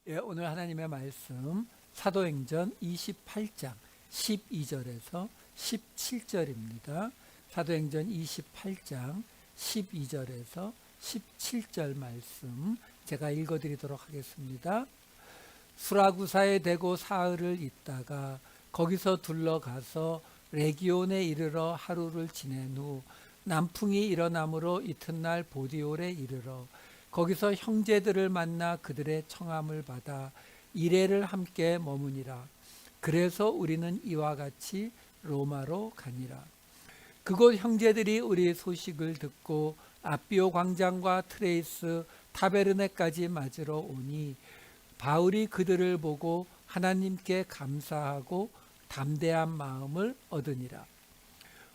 예, 오늘 하나님의 말씀 사도행전 28장 12절에서 17절입니다. 사도행전 28장 12절에서 17절 말씀 제가 읽어드리도록 하겠습니다. 수라구사에 대고 사흘을 있다가 거기서 둘러가서 레기온에 이르러 하루를 지낸 후 남풍이 일어나므로 이튿날 보디올에 이르러 거기서 형제들을 만나 그들의 청함을 받아 이레를 함께 머무니라. 그래서 우리는 이와 같이 로마로 가니라. 그곳 형제들이 우리 소식을 듣고 아비오 광장과 트레이스 타베르네까지 맞으러 오니 바울이 그들을 보고 하나님께 감사하고 담대한 마음을 얻으니라.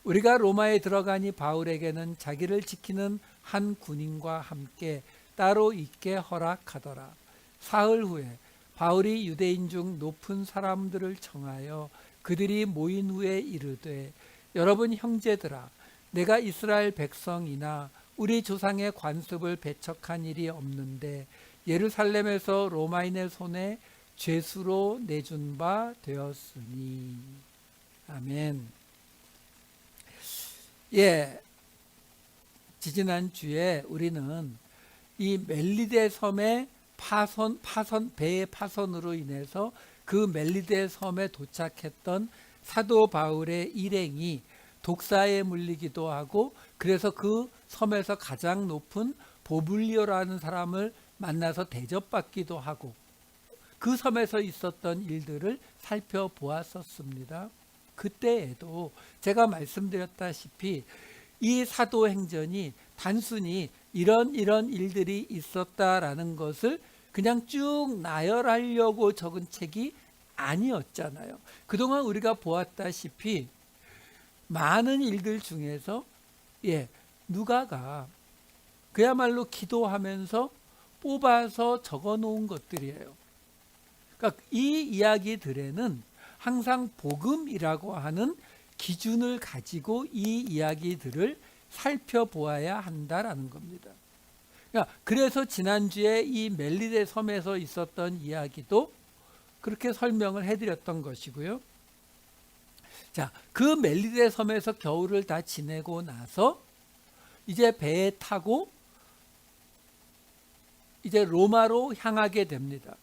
우리가 로마에 들어가니 바울에게는 자기를 지키는 한 군인과 함께 따로 있게 허락하더라. 사흘 후에 바울이 유대인 중 높은 사람들을 청하여 그들이 모인 후에 이르되, 여러분 형제들아, 내가 이스라엘 백성이나 우리 조상의 관습을 배척한 일이 없는데 예루살렘에서 로마인의 손에 죄수로 내준 바 되었으니. 아멘. 예, 지지난주에 우리는 이 멜리데 섬의 배의 파손으로 인해서 그 멜리데 섬에 도착했던 사도 바울의 일행이 독사에 물리기도 하고, 그래서 그 섬에서 가장 높은 보블리오라는 사람을 만나서 대접받기도 하고, 그 섬에서 있었던 일들을 살펴보았었습니다. 그때에도 제가 말씀드렸다시피 이 사도행전이 단순히 이런 일들이 있었다라는 것을 그냥 쭉 나열하려고 적은 책이 아니었잖아요. 그동안 우리가 보았다시피 많은 일들 중에서 누가가 그야말로 기도하면서 뽑아서 적어 놓은 것들이에요. 그러니까 이 이야기들에는 항상 복음이라고 하는 기준을 가지고 이 이야기들을 살펴보아야 한다라는 겁니다. 그래서 지난주에 이 멜리데 섬에서 있었던 이야기도 그렇게 설명을 해드렸던 것이고요. 자, 그 멜리데 섬에서 겨울을 다 지내고 나서 이제 배에 타고 이제 로마로 향하게 됩니다.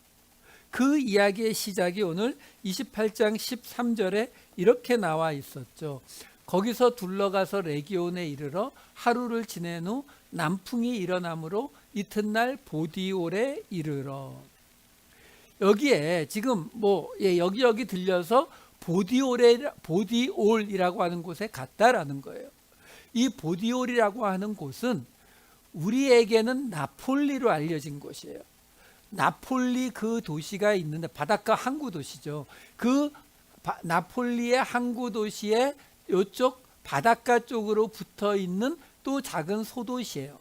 그 이야기의 시작이 오늘 28장 13절에 이렇게 나와 있었죠. 거기서 둘러가서 레기온에 이르러 하루를 지낸 후 남풍이 일어나므로 이튿날 보디올에 이르러. 여기에 지금 여기 들려서 보디올이라고 하는 곳에 갔다라는 거예요. 이 보디올이라고 하는 곳은 우리에게는 나폴리로 알려진 곳이에요. 나폴리 그 도시가 있는데 바닷가 항구 도시죠. 그 나폴리의 항구 도시에 이쪽 바닷가 쪽으로 붙어 있는 또 작은 소도시예요.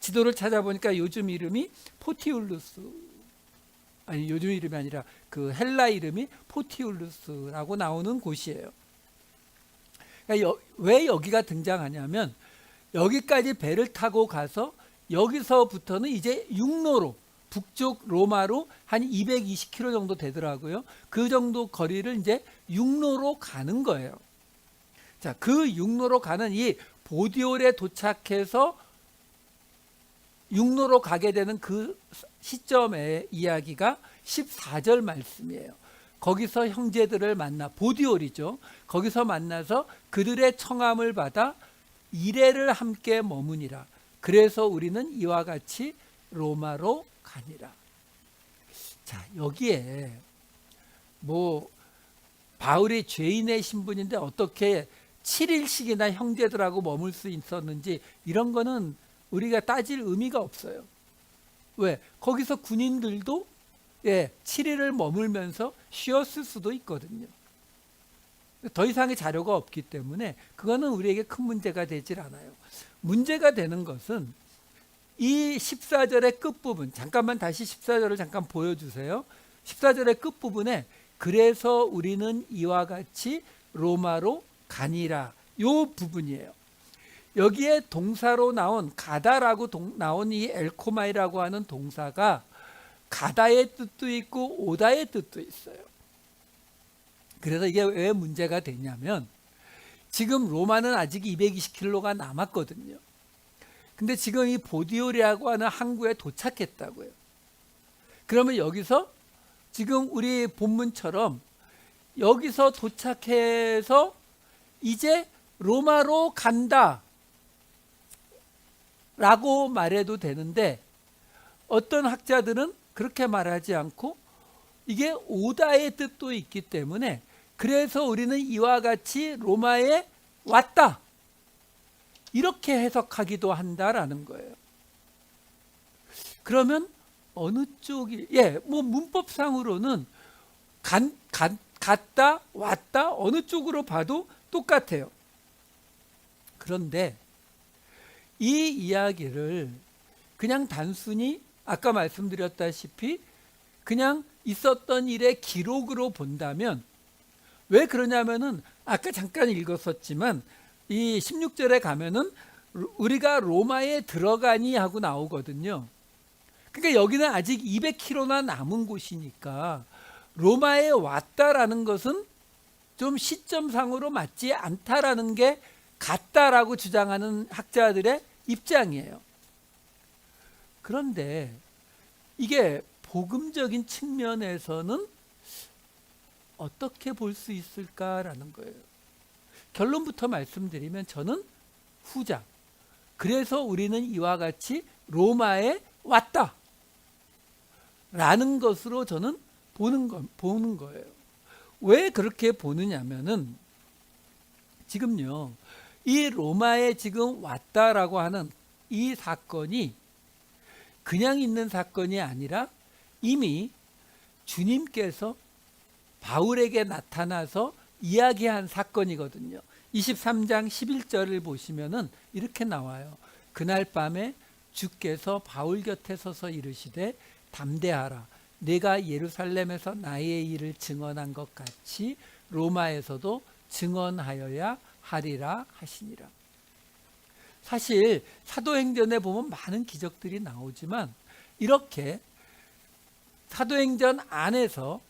지도를 찾아보니까 요즘 이름이 포티울루스, 아니 요즘 이름이 아니라 그 헬라 이름이 포티울루스라고 나오는 곳이에요. 그러니까 왜 여기가 등장하냐면 여기까지 배를 타고 가서 여기서부터는 이제 육로로 북쪽 로마로 한 220km 정도 되더라고요. 그 정도 거리를 이제 육로로 가는 거예요. 자, 그 육로로 가는 이 보디올에 도착해서 육로로 가게 되는 그 시점의 이야기가 14절 말씀이에요. 거기서 형제들을 만나, 보디올이죠. 거기서 만나서 그들의 청함을 받아 이레를 함께 머무니라. 그래서 우리는 이와 같이 로마로 가니라. 자, 여기에 바울이 죄인의 신분인데 어떻게 7일씩이나 형제들하고 머물 수 있었는지 이런 거는 우리가 따질 의미가 없어요. 왜? 거기서 군인들도 7일을 머물면서 쉬었을 수도 있거든요. 더 이상의 자료가 없기 때문에 그거는 우리에게 큰 문제가 되질 않아요. 문제가 되는 것은 이 14절의 끝부분, 잠깐만 다시 14절을 잠깐 보여주세요. 14절의 끝부분에 그래서 우리는 이와 같이 로마로 가니라, 요 부분이에요. 여기에 동사로 나온 가다라고 나온 이 엘코마이라고 하는 동사가 가다의 뜻도 있고 오다의 뜻도 있어요. 그래서 이게 왜 문제가 되냐면 지금 로마는 아직 220킬로가 남았거든요. 근데 지금 이 보디올이라고 하는 항구에 도착했다고요. 그러면 여기서 지금 우리 본문처럼 여기서 도착해서 이제 로마로 간다 라고 말해도 되는데 어떤 학자들은 그렇게 말하지 않고 이게 오다의 뜻도 있기 때문에 그래서 우리는 이와 같이 로마에 왔다 이렇게 해석하기도 한다라는 거예요. 그러면 어느 쪽이 뭐 문법상으로는 갔다 왔다 어느 쪽으로 봐도 똑같아요. 그런데 이 이야기를 그냥 단순히 아까 말씀드렸다시피 그냥 있었던 일의 기록으로 본다면 왜 그러냐면은 아까 잠깐 읽었었지만 이 16절에 가면은 우리가 로마에 들어가니 하고 나오거든요. 그러니까 여기는 아직 200km나 남은 곳이니까 로마에 왔다라는 것은 좀 시점상으로 맞지 않다라는 게 같다라고 주장하는 학자들의 입장이에요. 그런데 이게 복음적인 측면에서는 어떻게 볼 수 있을까라는 거예요. 결론부터 말씀드리면 저는 후자. 그래서 우리는 이와 같이 로마에 왔다 라는 것으로 저는 보는 거예요. 왜 그렇게 보느냐면은 지금요 이 로마에 지금 왔다라고 하는 이 사건이 그냥 있는 사건이 아니라 이미 주님께서 바울에게 나타나서 이야기한 사건이거든요. 23장 11절을 보시면은 이렇게 나와요. 그날 밤에 주께서 바울 곁에 서서 이르시되 담대하라. 내가 예루살렘에서 나의 일을 증언한 것 같이 로마에서도 증언하여야 하리라 하시니라. 사실 사도행전에 보면 많은 기적들이 나오지만 이렇게 사도행전 안에서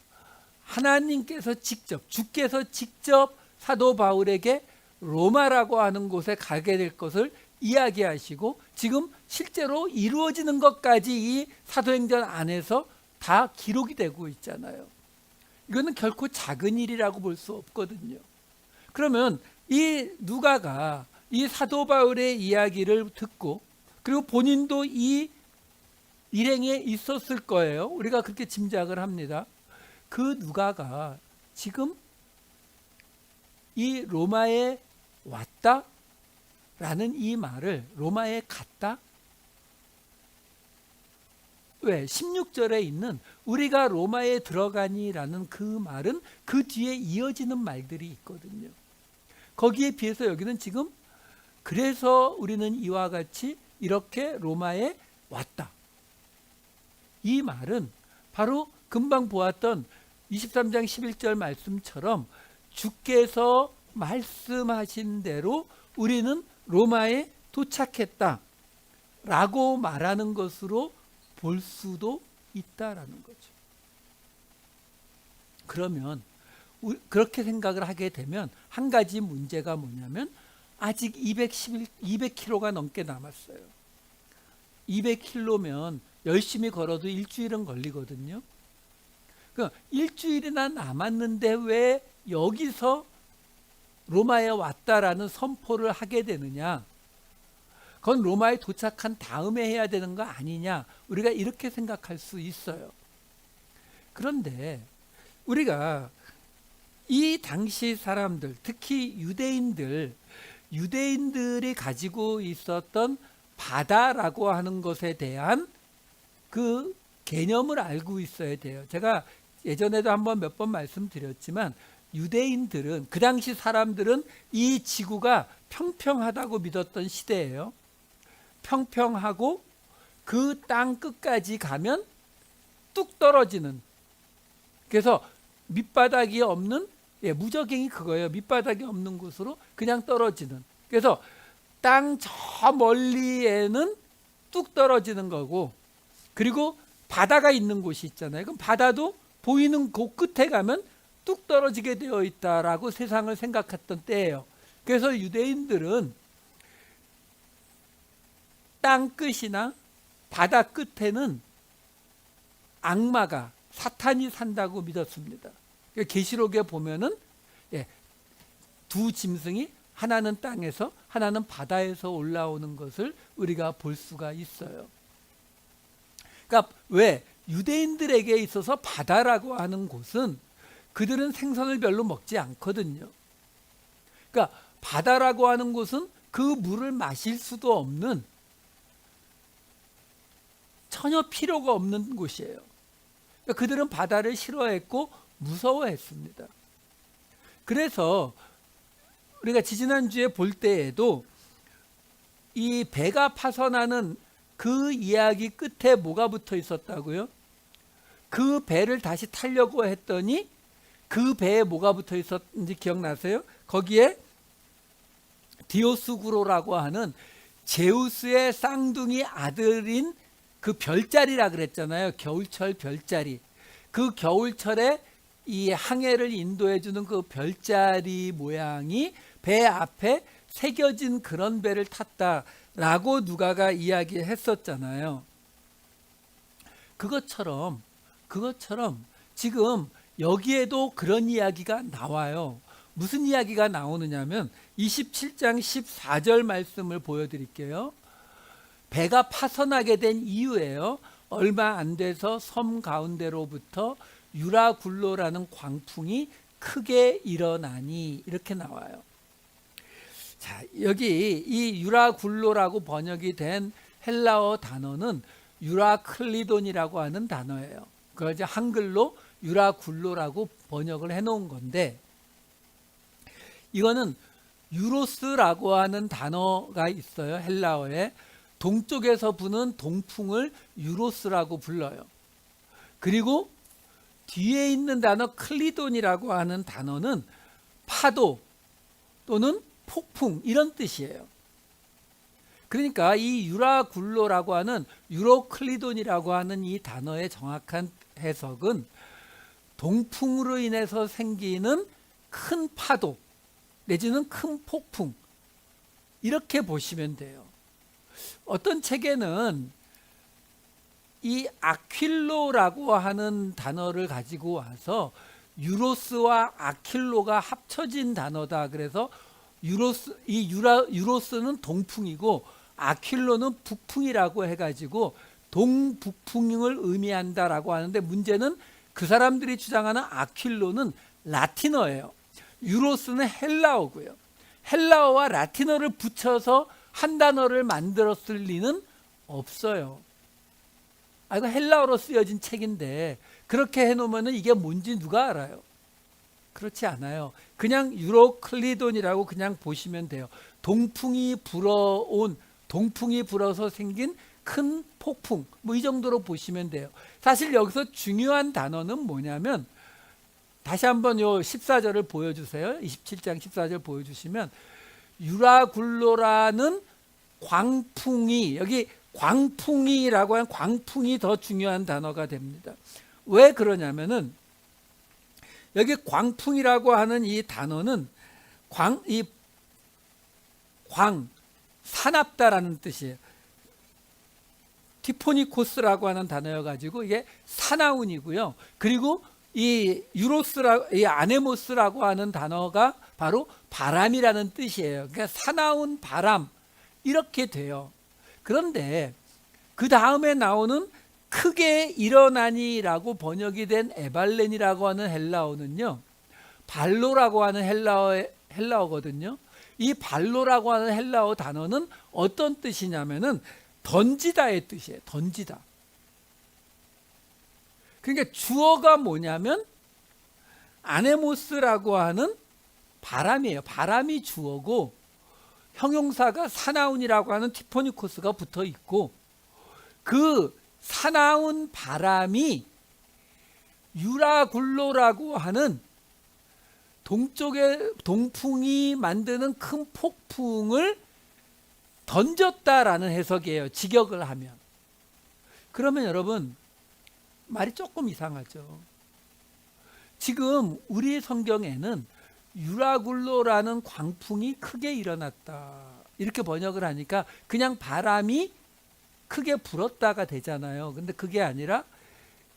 하나님께서 직접 주께서 직접 사도 바울에게 로마라고 하는 곳에 가게 될 것을 이야기하시고 지금 실제로 이루어지는 것까지 이 사도행전 안에서 다 기록이 되고 있잖아요. 이거는 결코 작은 일이라고 볼 수 없거든요. 그러면 이 누가가 이 사도 바울의 이야기를 듣고 그리고 본인도 이 일행에 있었을 거예요. 우리가 그렇게 짐작을 합니다. 그 누가가 지금 이 로마에 왔다 라는 이 말을 로마에 갔다? 왜? 16절에 있는 우리가 로마에 들어가니 라는 그 말은 그 뒤에 이어지는 말들이 있거든요. 거기에 비해서 여기는 지금 그래서 우리는 이와 같이 이렇게 로마에 왔다. 이 말은 바로 금방 보았던 23장 11절 말씀처럼 주께서 말씀하신 대로 우리는 로마에 도착했다 라고 말하는 것으로 볼 수도 있다라는 거죠. 그러면 그렇게 생각을 하게 되면 한 가지 문제가 뭐냐면 아직 200km가 넘게 남았어요. 200km면 열심히 걸어도 일주일은 걸리거든요. 그러니까 일주일이나 남았는데 왜 여기서 로마에 왔다라는 선포를 하게 되느냐? 그건 로마에 도착한 다음에 해야 되는 거 아니냐? 우리가 이렇게 생각할 수 있어요. 그런데 우리가 이 당시 사람들, 특히 유대인들이 가지고 있었던 바다라고 하는 것에 대한 그 개념을 알고 있어야 돼요. 제가 예전에도 한번 몇 번 말씀드렸지만 유대인들은 그 당시 사람들은 이 지구가 평평하다고 믿었던 시대예요. 평평하고 그 땅 끝까지 가면 뚝 떨어지는, 그래서 밑바닥이 없는, 무저갱이 그거예요. 밑바닥이 없는 곳으로 그냥 떨어지는, 그래서 땅 저 멀리에는 뚝 떨어지는 거고, 그리고 바다가 있는 곳이 있잖아요. 그럼 바다도 보이는 그 끝에 가면 뚝 떨어지게 되어 있다라고 세상을 생각했던 때예요. 그래서 유대인들은 땅 끝이나 바다 끝에는 악마가 사탄이 산다고 믿었습니다. 계시록에 보면은 두 짐승이 하나는 땅에서 하나는 바다에서 올라오는 것을 우리가 볼 수가 있어요. 그러니까 왜 유대인들에게 있어서 바다라고 하는 곳은 그들은 생선을 별로 먹지 않거든요. 그러니까 바다라고 하는 곳은 그 물을 마실 수도 없는, 전혀 필요가 없는 곳이에요. 그러니까 그들은 바다를 싫어했고 무서워했습니다. 그래서 우리가 지지난주에 볼 때에도 이 배가 파선하는 그 이야기 끝에 뭐가 붙어 있었다고요? 그 배를 다시 타려고 했더니 그 배에 뭐가 붙어 있었는지 기억나세요? 거기에 디오스구로라고 하는 제우스의 쌍둥이 아들인 그 별자리라 그랬잖아요. 겨울철 별자리. 그 겨울철에 이 항해를 인도해 주는 그 별자리 모양이 배 앞에 새겨진 그런 배를 탔다라고 누가가 이야기했었잖아요. 그것처럼 지금 여기에도 그런 이야기가 나와요. 무슨 이야기가 나오느냐면 27장 14절 말씀을 보여드릴게요. 배가 파선하게 된 이유예요. 얼마 안 돼서 섬 가운데로부터 유라굴로라는 광풍이 크게 일어나니, 이렇게 나와요. 자, 여기 이 유라굴로라고 번역이 된 헬라어 단어는 유라클리돈이라고 하는 단어예요. 그걸 이제 한글로 유라굴로라고 번역을 해놓은 건데, 이거는 유로스라고 하는 단어가 있어요. 헬라어에 동쪽에서 부는 동풍을 유로스라고 불러요. 그리고 뒤에 있는 단어 클리돈이라고 하는 단어는 파도 또는 폭풍, 이런 뜻이에요. 그러니까 이 유라굴로라고 하는 유로클리돈이라고 하는 이 단어의 정확한 해석은 동풍으로 인해서 생기는 큰 파도 내지는 큰 폭풍, 이렇게 보시면 돼요. 어떤 책에는 이 아퀼로라고 하는 단어를 가지고 와서 유로스와 아퀼로가 합쳐진 단어다. 그래서 유로스는 동풍이고 아퀼로는 북풍이라고 해가지고 동북풍을 의미한다라고 하는데, 문제는 그 사람들이 주장하는 아퀼로는 라틴어예요. 유로스는 헬라어고요. 헬라어와 라틴어를 붙여서 한 단어를 만들었을 리는 없어요. 이거 헬라어로 쓰여진 책인데 그렇게 해놓으면 이게 뭔지 누가 알아요? 그렇지 않아요. 그냥 유로클리돈이라고 그냥 보시면 돼요. 동풍이 불어서 생긴 큰 폭풍, 뭐 이 정도로 보시면 돼요. 사실 여기서 중요한 단어는 뭐냐면, 다시 한번 요 14절을 보여주세요. 27장 14절 보여주시면, 유라굴로라는 광풍이, 여기 광풍이라고 하는 광풍이 더 중요한 단어가 됩니다. 왜 그러냐면은 여기 광풍이라고 하는 이 단어는 사납다라는 뜻이에요. 티포니코스라고 하는 단어여가지고 이게 사나운이고요. 그리고 이 아네모스라고 하는 단어가 바로 바람이라는 뜻이에요. 그러니까 사나운 바람, 이렇게 돼요. 그런데 그 다음에 나오는 크게 일어나니라고 번역이 된 에발렌이라고 하는 헬라어는요, 발로라고 하는 헬라어거든요. 이 발로라고 하는 헬라어 단어는 어떤 뜻이냐면은 던지다의 뜻이에요. 던지다. 그러니까 주어가 뭐냐면 아네모스라고 하는 바람이에요. 바람이 주어고 형용사가 사나운이라고 하는 티포니코스가 붙어 있고, 그 사나운 바람이 유라굴로라고 하는 동쪽의 동풍이 만드는 큰 폭풍을 던졌다라는 해석이에요. 직역을 하면. 그러면 여러분, 말이 조금 이상하죠. 지금 우리 성경에는 유라굴로라는 광풍이 크게 일어났다 이렇게 번역을 하니까 그냥 바람이 크게 불었다가 되잖아요. 근데 그게 아니라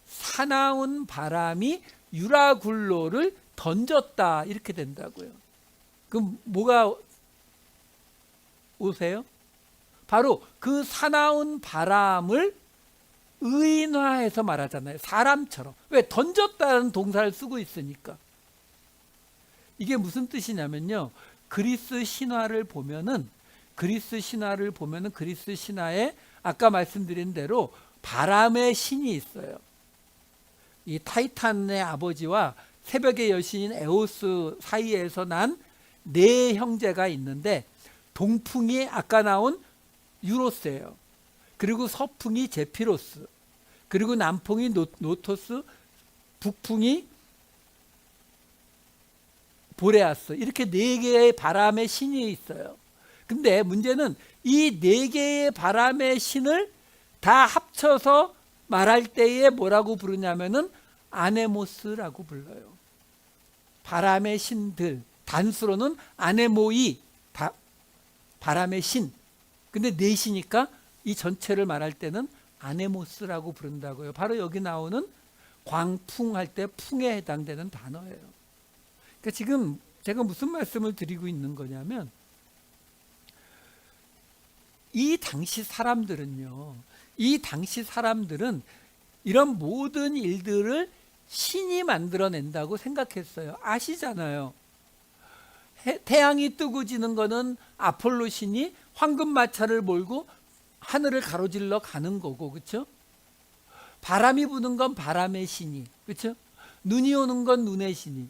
사나운 바람이 유라굴로를 던졌다 이렇게 된다고요. 그럼 뭐가 오세요? 바로 그 사나운 바람을 의인화해서 말하잖아요. 사람처럼. 왜? 던졌다는 동사를 쓰고 있으니까. 이게 무슨 뜻이냐면요. 그리스 신화를 보면은 그리스 신화에 아까 말씀드린 대로 바람의 신이 있어요. 이 타이탄의 아버지와 새벽의 여신인 에오스 사이에서 난 네 형제가 있는데 동풍이 아까 나온 유로스예요. 그리고 서풍이 제피로스, 그리고 남풍이 노토스, 북풍이 보레아스, 이렇게 네 개의 바람의 신이 있어요. 근데 문제는 이 네 개의 바람의 신을 다 합쳐서 말할 때에 뭐라고 부르냐면은 아네모스라고 불러요. 바람의 신들, 단수로는 아네모이, 바람의 신. 근데 넷이니까 이 전체를 말할 때는 아네모스라고 부른다고요. 바로 여기 나오는 광풍할 때 풍에 해당되는 단어예요. 그러니까 지금 제가 무슨 말씀을 드리고 있는 거냐면 이 당시 사람들은 이런 모든 일들을 신이 만들어낸다고 생각했어요. 아시잖아요. 태양이 뜨고 지는 거는 아폴로 신이 황금마차를 몰고 하늘을 가로질러 가는 거고, 그렇죠? 바람이 부는 건 바람의 신이, 그렇죠? 눈이 오는 건 눈의 신이,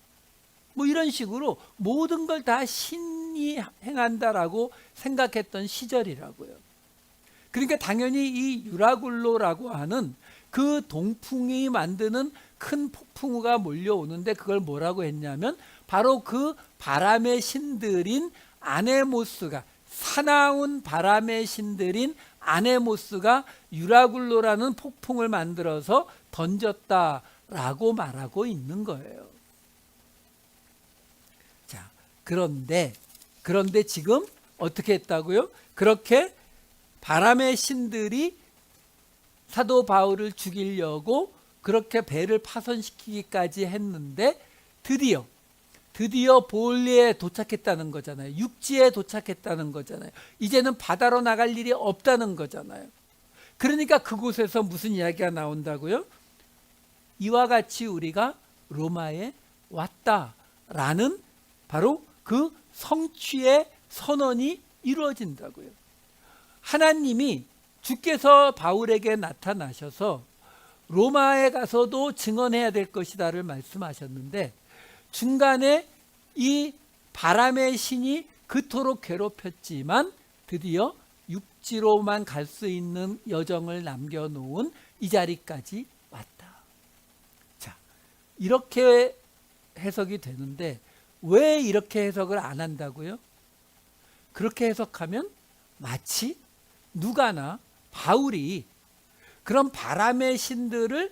뭐 이런 식으로 모든 걸 다 신이 행한다라고 생각했던 시절이라고요. 그러니까 당연히 이 유라굴로라고 하는 그 동풍이 만드는 큰 폭풍우가 몰려오는데 그걸 뭐라고 했냐면 바로 그 바람의 신들인 아네모스가, 사나운 바람의 신들인 아네모스가 유라굴로라는 폭풍을 만들어서 던졌다라고 말하고 있는 거예요. 자, 그런데 지금 어떻게 했다고요? 그렇게 바람의 신들이 사도 바울을 죽이려고 그렇게 배를 파손시키기까지 했는데 드디어 볼리에 도착했다는 거잖아요. 육지에 도착했다는 거잖아요. 이제는 바다로 나갈 일이 없다는 거잖아요. 그러니까 그곳에서 무슨 이야기가 나온다고요? 이와 같이 우리가 로마에 왔다라는 바로 그 성취의 선언이 이루어진다고요. 하나님이 주께서 바울에게 나타나셔서 로마에 가서도 증언해야 될 것이다를 말씀하셨는데 중간에 이 바람의 신이 그토록 괴롭혔지만 드디어 육지로만 갈 수 있는 여정을 남겨놓은 이 자리까지 왔다. 자, 이렇게 해석이 되는데 왜 이렇게 해석을 안 한다고요? 그렇게 해석하면 마치 누가나 바울이 그런 바람의 신들을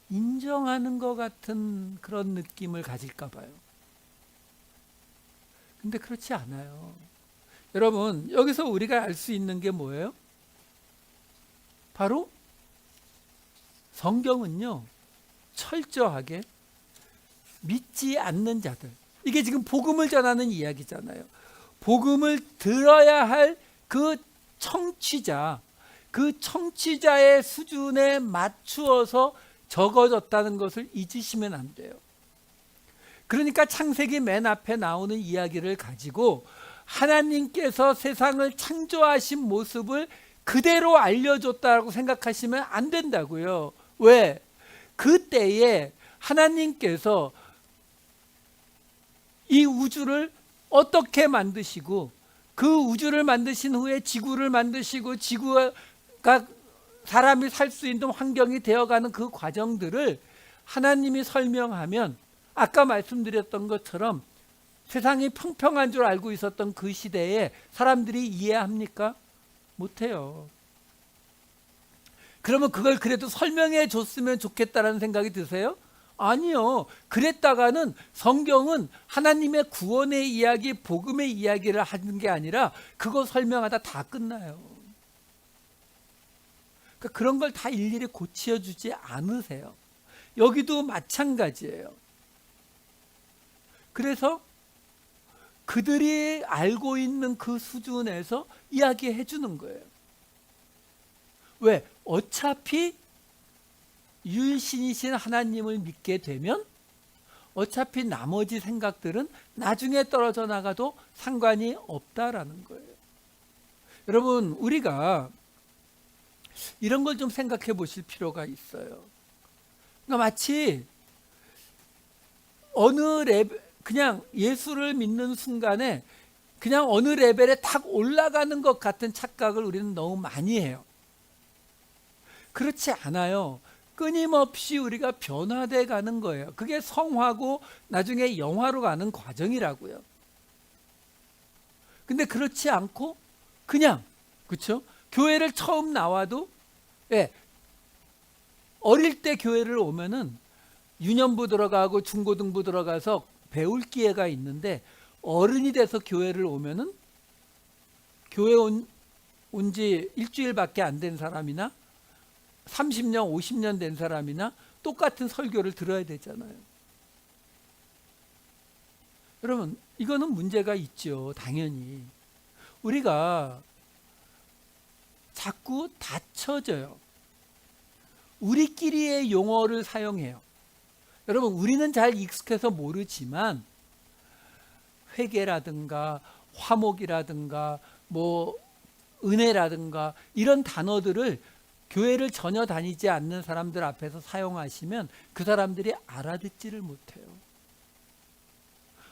인정하는 것 같은 그런 느낌을 가질까 봐요. 근데 그렇지 않아요. 여러분, 여기서 우리가 알 수 있는 게 뭐예요? 바로 성경은요, 철저하게 믿지 않는 자들, 이게 지금 복음을 전하는 이야기잖아요. 복음을 들어야 할 그 청취자의 수준에 맞추어서 적어졌다는 것을 잊으시면 안 돼요. 그러니까 창세기 맨 앞에 나오는 이야기를 가지고 하나님께서 세상을 창조하신 모습을 그대로 알려줬다고 생각하시면 안 된다고요. 왜? 그때에 하나님께서 이 우주를 어떻게 만드시고 그 우주를 만드신 후에 지구를 만드시고 지구가 사람이 살 수 있는 환경이 되어가는 그 과정들을 하나님이 설명하면 아까 말씀드렸던 것처럼 세상이 평평한 줄 알고 있었던 그 시대에 사람들이 이해합니까? 못해요. 그러면 그걸 그래도 설명해 줬으면 좋겠다라는 생각이 드세요? 아니요. 그랬다가는 성경은 하나님의 구원의 이야기, 복음의 이야기를 하는 게 아니라 그거 설명하다 다 끝나요. 그러니까 그런 걸 다 일일이 고쳐주지 않으세요. 여기도 마찬가지예요. 그래서 그들이 알고 있는 그 수준에서 이야기해 주는 거예요. 왜? 어차피 유일신이신 하나님을 믿게 되면 어차피 나머지 생각들은 나중에 떨어져 나가도 상관이 없다라는 거예요. 여러분, 우리가 이런 걸 좀 생각해 보실 필요가 있어요. 그러니까 마치 어느 레벨, 그냥 예수를 믿는 순간에 그냥 어느 레벨에 탁 올라가는 것 같은 착각을 우리는 너무 많이 해요. 그렇지 않아요. 끊임없이 우리가 변화돼 가는 거예요. 그게 성화고 나중에 영화로 가는 과정이라고요. 근데 그렇지 않고 그냥, 그렇죠? 교회를 처음 나와도, 예, 어릴 때 교회를 오면은 유년부 들어가고 중고등부 들어가서 배울 기회가 있는데, 어른이 돼서 교회를 오면은 교회 온 지 일주일밖에 안 된 사람이나 30년, 50년 된 사람이나 똑같은 설교를 들어야 되잖아요. 여러분, 이거는 문제가 있죠. 당연히. 우리가 자꾸 다쳐져요. 우리끼리의 용어를 사용해요. 여러분, 우리는 잘 익숙해서 모르지만 회개라든가 화목이라든가 뭐 은혜라든가 이런 단어들을 교회를 전혀 다니지 않는 사람들 앞에서 사용하시면 그 사람들이 알아듣지를 못해요.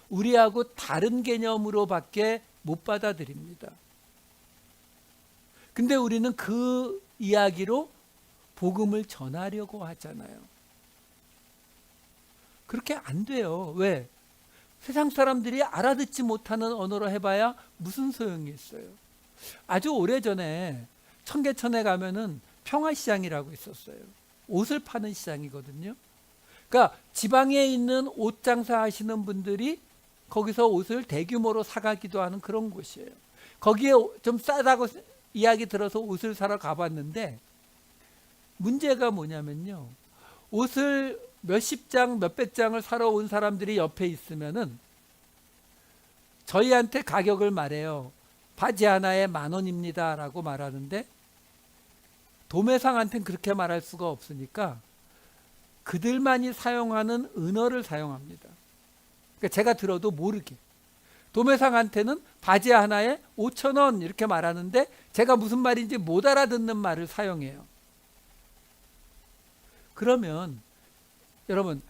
우리하고 다른 개념으로밖에 못 받아들입니다. 근데 우리는 그 이야기로 복음을 전하려고 하잖아요. 그렇게 안 돼요. 왜? 세상 사람들이 알아듣지 못하는 언어로 해봐야 무슨 소용이 있어요. 아주 오래전에 청계천에 가면은 평화시장이라고 있었어요. 옷을 파는 시장이거든요. 그러니까 지방에 있는 옷 장사하시는 분들이 거기서 옷을 대규모로 사가기도 하는 그런 곳이에요. 거기에 좀 싸다고 이야기 들어서 옷을 사러 가봤는데 문제가 뭐냐면요. 옷을 몇십 장, 몇백 장을 사러 온 사람들이 옆에 있으면은 저희한테 가격을 말해요. 바지 하나에 10,000원입니다 라고 말하는데 도매상한테는 그렇게 말할 수가 없으니까 그들만이 사용하는 은어를 사용합니다. 그러니까 제가 들어도 모르게. 도매상한테는 바지 하나에 5,000원 이렇게 말하는데 제가 무슨 말인지 못 알아듣는 말을 사용해요. 그러면 여러분,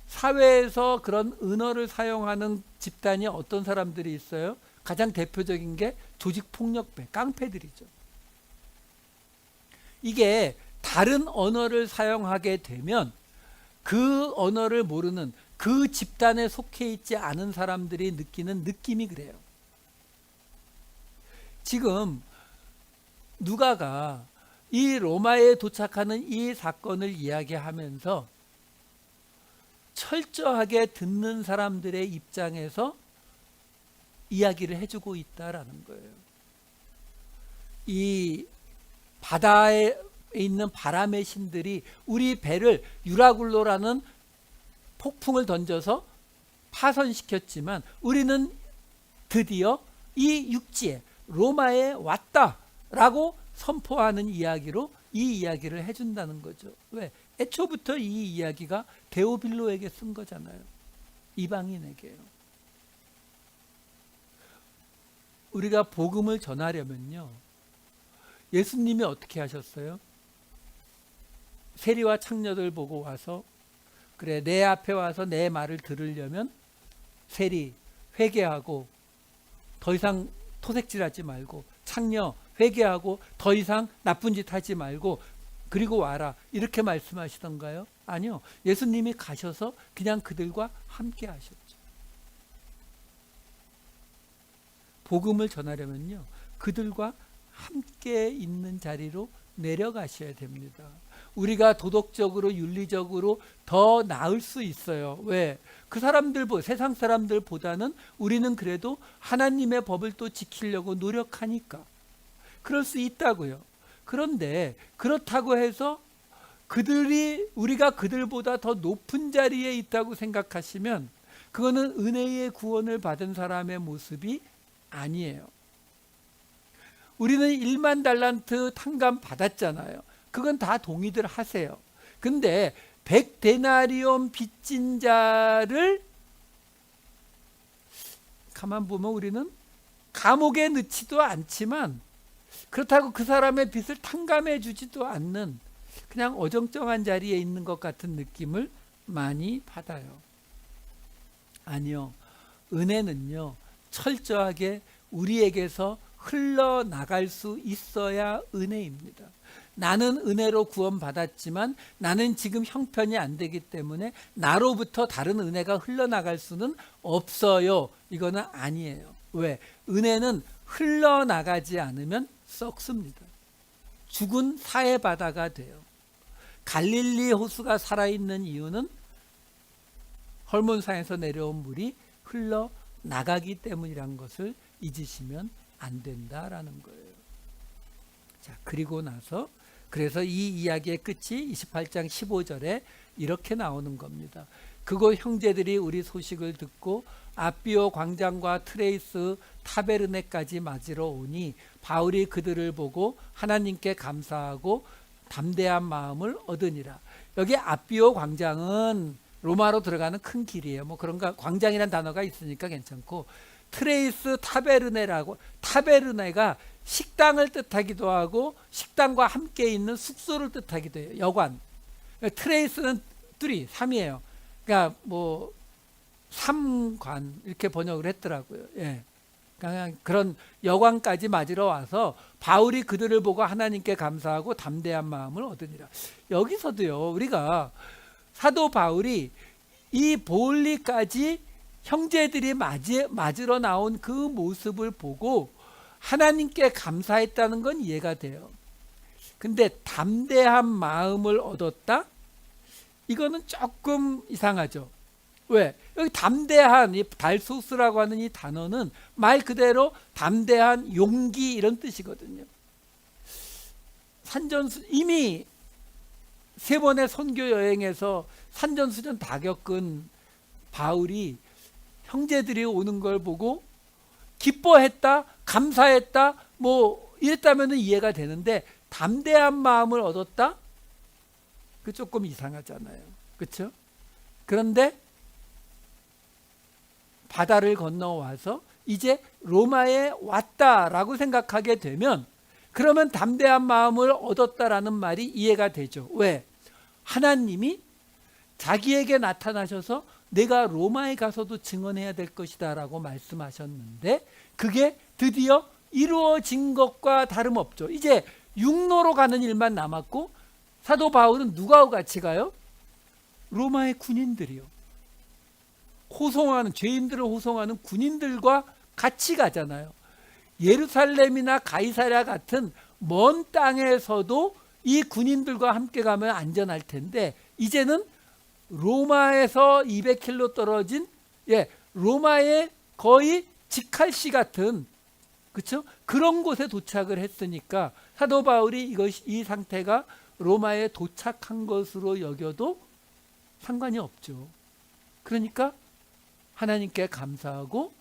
사회에서 그런 은어를 사용하는 집단이 어떤 사람들이 있어요? 가장 대표적인 게 조직폭력배, 깡패들이죠. 이게 다른 언어를 사용하게 되면 그 언어를 모르는 그 집단에 속해 있지 않은 사람들이 느끼는 느낌이 그래요. 지금 누가가 이 로마에 도착하는 이 사건을 이야기하면서 철저하게 듣는 사람들의 입장에서 이야기를 해주고 있다라는 거예요. 이 바다에 있는 바람의 신들이 우리 배를 유라굴로라는 폭풍을 던져서 파손시켰지만 우리는 드디어 이 육지에 로마에 왔다라고 선포하는 이야기로 이 이야기를 해준다는 거죠. 왜? 애초부터 이 이야기가 데오빌로에게 쓴 거잖아요. 이방인에게요. 우리가 복음을 전하려면요. 예수님이 어떻게 하셨어요? 세리와 창녀들 보고 와서 그래, 내 앞에 와서 내 말을 들으려면 세리 회개하고 더 이상 토색질하지 말고, 창녀 회개하고 더 이상 나쁜 짓 하지 말고 그리고 와라, 이렇게 말씀하시던가요? 아니요. 예수님이 가셔서 그냥 그들과 함께 하셨죠. 복음을 전하려면요, 그들과 함께 있는 자리로 내려가셔야 됩니다. 우리가 도덕적으로 윤리적으로 더 나을 수 있어요. 왜? 그 사람들, 세상 사람들보다는 우리는 그래도 하나님의 법을 또 지키려고 노력하니까 그럴 수 있다고요. 그런데 그렇다고 해서 우리가 그들보다 더 높은 자리에 있다고 생각하시면 그거는 은혜의 구원을 받은 사람의 모습이 아니에요. 우리는 1만 달란트 탕감 받았잖아요. 그건 다 동의들 하세요. 근데 100데나리온 빚진 자를 가만 보면 우리는 감옥에 넣지도 않지만 그렇다고 그 사람의 빚을 탕감해 주지도 않는 그냥 어정쩡한 자리에 있는 것 같은 느낌을 많이 받아요. 아니요. 은혜는요, 철저하게 우리에게서 흘러나갈 수 있어야 은혜입니다. 나는 은혜로 구원받았지만 나는 지금 형편이 안 되기 때문에 나로부터 다른 은혜가 흘러나갈 수는 없어요. 이거는 아니에요. 왜? 은혜는 흘러나가지 않으면 썩습니다. 죽은 사해바다가 돼요. 갈릴리 호수가 살아있는 이유는 헐몬산에서 내려온 물이 흘러나가기 때문이란 것을 잊으시면 안 된다라는 거예요. 자, 그리고 나서 그래서 이 이야기의 끝이 28장 15절에 이렇게 나오는 겁니다. 그곳 형제들이 우리 소식을 듣고 아비오 광장과 트레이스 타베르네까지 맞으러 오니 바울이 그들을 보고 하나님께 감사하고 담대한 마음을 얻으니라. 여기 아비오 광장은 로마로 들어가는 큰 길이에요. 뭐 그런가 광장이라는 단어가 있으니까 괜찮고, 트레이스 타베르네라고, 타베르네가 식당을 뜻하기도 하고 식당과 함께 있는 숙소를 뜻하기도 해요. 여관. 트레이스는 3이에요. 그러니까 뭐 3관 이렇게 번역을 했더라고요. 예. 그냥 그런 여관까지 맞으러 와서 바울이 그들을 보고 하나님께 감사하고 담대한 마음을 얻으니라. 여기서도요, 우리가 사도 바울이 이 볼리까지 형제들이 맞으러 나온 그 모습을 보고 하나님께 감사했다는 건 이해가 돼요. 근데 담대한 마음을 얻었다? 이거는 조금 이상하죠. 왜? 여기 담대한, 이 달소스라고 하는 이 단어는 말 그대로 담대한 용기 이런 뜻이거든요. 이미 3번의 선교 여행에서 산전수전 다 겪은 바울이 형제들이 오는 걸 보고 기뻐했다, 감사했다, 뭐 이랬다면 이해가 되는데 담대한 마음을 얻었다? 그 조금 이상하잖아요. 그렇죠? 그런데 바다를 건너와서 이제 로마에 왔다라고 생각하게 되면 그러면 담대한 마음을 얻었다라는 말이 이해가 되죠. 왜? 하나님이 자기에게 나타나셔서 내가 로마에 가서도 증언해야 될 것이다 라고 말씀하셨는데 그게 드디어 이루어진 것과 다름없죠. 이제 육로로 가는 일만 남았고 사도 바울은 누구하고 같이 가요? 로마의 군인들이요. 죄인들을 호송하는 군인들과 같이 가잖아요. 예루살렘이나 가이사랴 같은 먼 땅에서도 이 군인들과 함께 가면 안전할 텐데 이제는 로마에서 200km 떨어진 로마의 거의 직할시 같은, 그렇죠? 그런 곳에 도착을 했으니까 사도 바울이 이 상태가 로마에 도착한 것으로 여겨도 상관이 없죠. 그러니까 하나님께 감사하고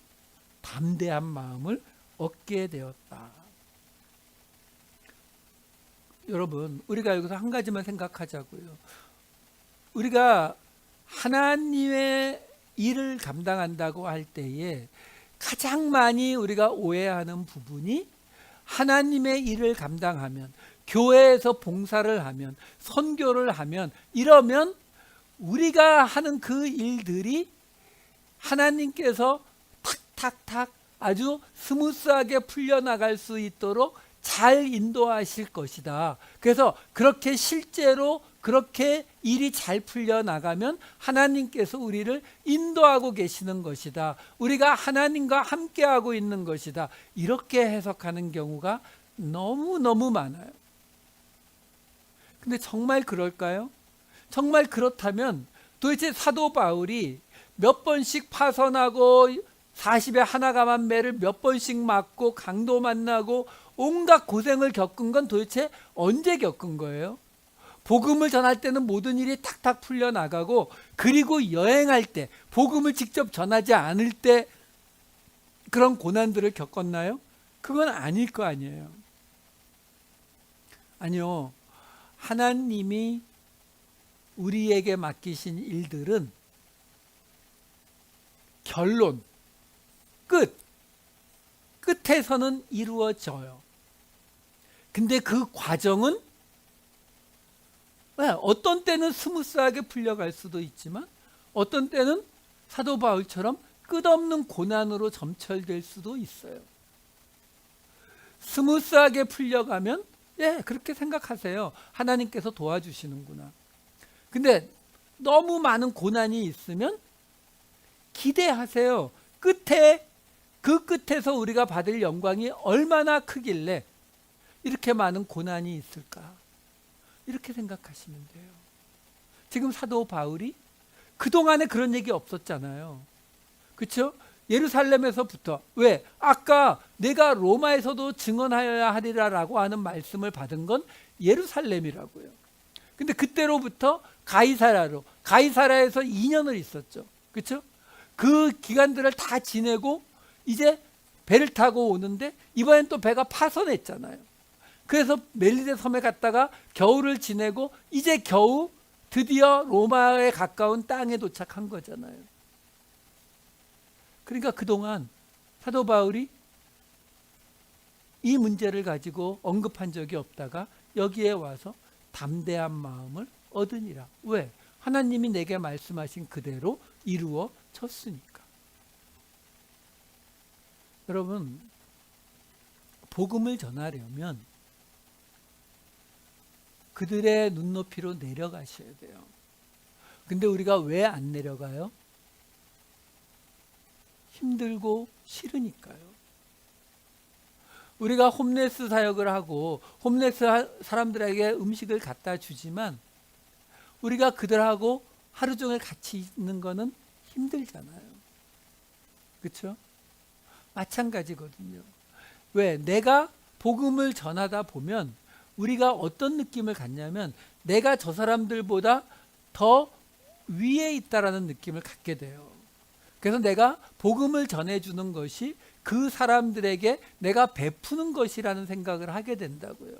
담대한 마음을 얻게 되었다. 여러분, 우리가 여기서 한 가지만 생각하자고요. 우리가 하나님의 일을 감당한다고 할 때에 가장 많이 우리가 오해하는 부분이 하나님의 일을 감당하면, 교회에서 봉사를 하면, 선교를 하면, 이러면 우리가 하는 그 일들이 하나님께서 탁탁탁 아주 스무스하게 풀려나갈 수 있도록 잘 인도하실 것이다. 그래서 그렇게 실제로 그렇게 일이 잘 풀려나가면 하나님께서 우리를 인도하고 계시는 것이다. 우리가 하나님과 함께하고 있는 것이다. 이렇게 해석하는 경우가 너무너무 많아요. 근데 정말 그럴까요? 정말 그렇다면 도대체 사도 바울이 몇 번씩 파선하고 40에 하나가만 매를 몇 번씩 맞고 강도 만나고 온갖 고생을 겪은 건 도대체 언제 겪은 거예요? 복음을 전할 때는 모든 일이 탁탁 풀려나가고, 그리고 여행할 때 복음을 직접 전하지 않을 때 그런 고난들을 겪었나요? 그건 아닐 거 아니에요. 아니요. 하나님이 우리에게 맡기신 일들은 결론, 끝에서는 이루어져요. 근데 그 과정은 어떤 때는 스무스하게 풀려갈 수도 있지만 어떤 때는 사도 바울처럼 끝없는 고난으로 점철될 수도 있어요. 스무스하게 풀려가면 그렇게 생각하세요. 하나님께서 도와주시는구나. 근데 너무 많은 고난이 있으면 기대하세요. 그 끝에서 우리가 받을 영광이 얼마나 크길래 이렇게 많은 고난이 있을까? 이렇게 생각하시면 돼요. 지금 사도 바울이 그동안에 그런 얘기 없었잖아요. 그렇죠? 예루살렘에서부터, 왜? 아까 내가 로마에서도 증언하여야 하리라라고 하는 말씀을 받은 건 예루살렘이라고요. 근데 그때로부터 가이사라에서 2년을 있었죠. 그렇죠? 그 기간들을 다 지내고 이제 배를 타고 오는데 이번엔 또 배가 파선했잖아요. 그래서 멜리데 섬에 갔다가 겨울을 지내고 이제 겨우 드디어 로마에 가까운 땅에 도착한 거잖아요. 그러니까 그동안 사도 바울이 이 문제를 가지고 언급한 적이 없다가 여기에 와서 담대한 마음을 얻으니라. 왜? 하나님이 내게 말씀하신 그대로 이루어졌으니까. 여러분, 복음을 전하려면 그들의 눈높이로 내려가셔야 돼요. 근데 우리가 왜 안 내려가요? 힘들고 싫으니까요. 우리가 홈레스 사역을 하고 홈레스 사람들에게 음식을 갖다 주지만 우리가 그들하고 하루 종일 같이 있는 거는 힘들잖아요. 그렇죠? 마찬가지거든요. 왜? 내가 복음을 전하다 보면 우리가 어떤 느낌을 갖냐면 내가 저 사람들보다 더 위에 있다라는 느낌을 갖게 돼요. 그래서 내가 복음을 전해주는 것이 그 사람들에게 내가 베푸는 것이라는 생각을 하게 된다고요.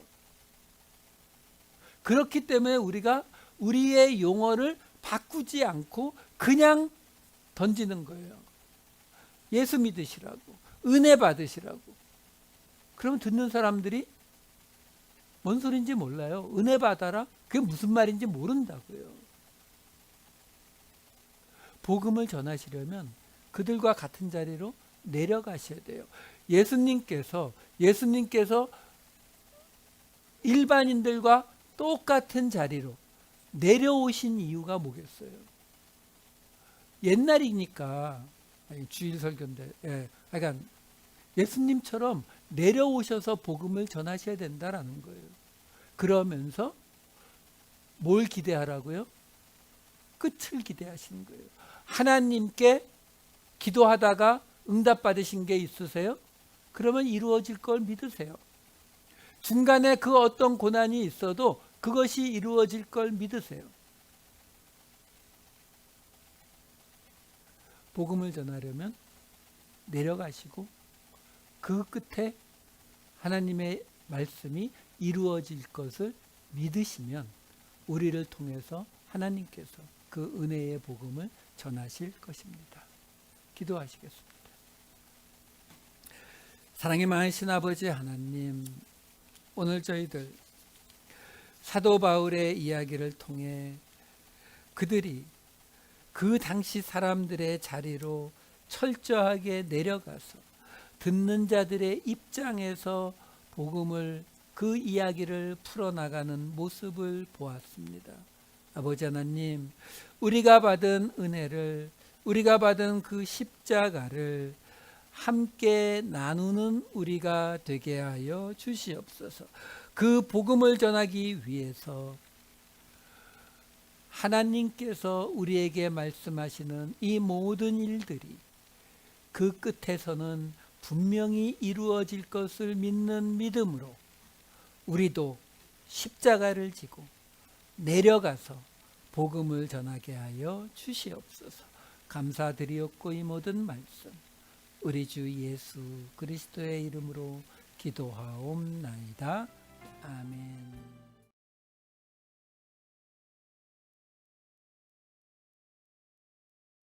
그렇기 때문에 우리가 우리의 용어를 바꾸지 않고 그냥 던지는 거예요. 예수 믿으시라고, 은혜 받으시라고. 그러면 듣는 사람들이 뭔 소린지 몰라요. 은혜 받아라? 그게 무슨 말인지 모른다고요. 복음을 전하시려면 그들과 같은 자리로 내려가셔야 돼요. 예수님께서 일반인들과 똑같은 자리로 내려오신 이유가 뭐겠어요? 옛날이니까, 주일 설교인데, 그러니까 예수님처럼 내려오셔서 복음을 전하셔야 된다라는 거예요. 그러면서 뭘 기대하라고요? 끝을 기대하시는 거예요. 하나님께 기도하다가 응답받으신 게 있으세요? 그러면 이루어질 걸 믿으세요. 중간에 그 어떤 고난이 있어도 그것이 이루어질 걸 믿으세요. 복음을 전하려면 내려가시고 그 끝에 하나님의 말씀이 이루어질 것을 믿으시면 우리를 통해서 하나님께서 그 은혜의 복음을 전하실 것입니다. 기도하시겠습니다. 사랑이 많으신 아버지 하나님, 오늘 저희들 사도 바울의 이야기를 통해 그들이 그 당시 사람들의 자리로 철저하게 내려가서 듣는 자들의 입장에서 복음을, 그 이야기를 풀어나가는 모습을 보았습니다. 아버지 하나님, 우리가 받은 은혜를, 우리가 받은 그 십자가를 함께 나누는 우리가 되게 하여 주시옵소서. 그 복음을 전하기 위해서 하나님께서 우리에게 말씀하시는 이 모든 일들이 그 끝에서는 분명히 이루어질 것을 믿는 믿음으로 우리도 십자가를 지고 내려가서 복음을 전하게 하여 주시옵소서. 감사드리옵고 이 모든 말씀 우리 주 예수 그리스도의 이름으로 기도하옵나이다. 아멘.